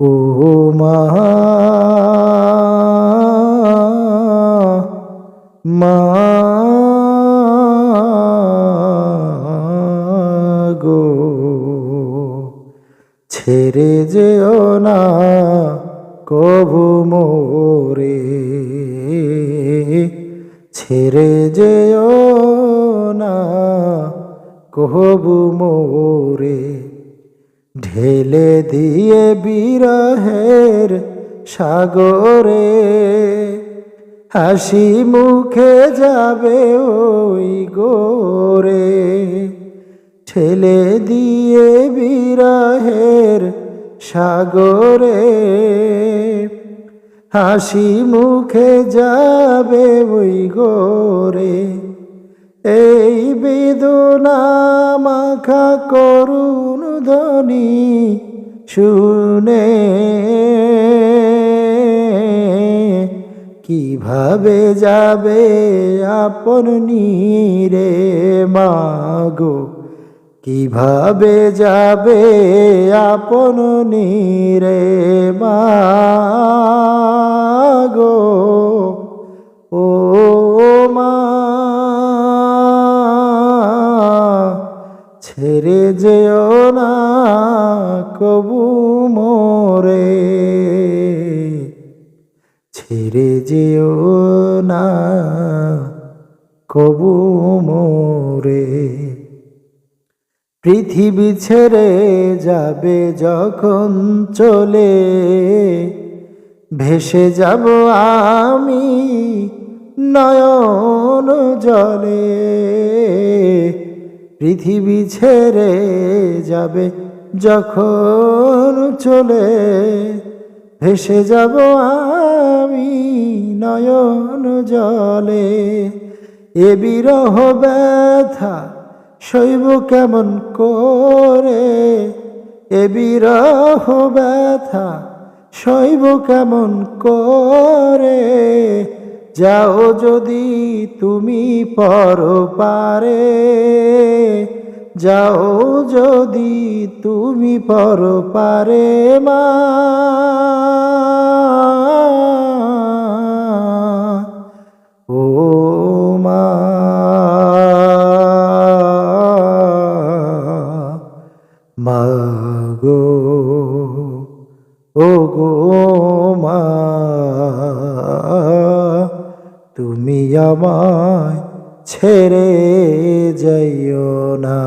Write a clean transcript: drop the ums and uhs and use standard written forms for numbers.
ও মা, মা গো, ছেড়ে যেও না কভু মোরে, ছেড়ে যেও না কভু মোরে। ঢেলে দিয়ে বিরহের সাগরে, হাসি মুখে যাবে ওই গোরে। ঠেলে দিয়ে বিরহের সাগরে, হাসি মুখে যাবে ওই গোরে। এই বেদনা মাখা করুণ ধ্বনি শুনে কিভাবে যাবে আপন নীরে মাগো, কিভাবে যাবে আপন নীরে মাগো। ও মা, ছেড়ে যেও না কবু মোরে, ছেড়ে যেও না কবু মোরে। পৃথিবী ছেড়ে যাবে যখন চলে, ভেসে যাব আমি নয়ন জলে। পৃথিবী ছেড়ে যাবে যখন চলে, ভেসে যাব আমি নয়ন জলে। এ বিরহ ব্যথা সইব কেমন করে, এ বিরহ ব্যথা সইব কেমন করে। যাও যদি তুমি পরপারে, যাও যদি তুমি পরপারে মা। ও মা, মা গো, ও গো মা, তুমি আমায় ছেড়ে যাইও না।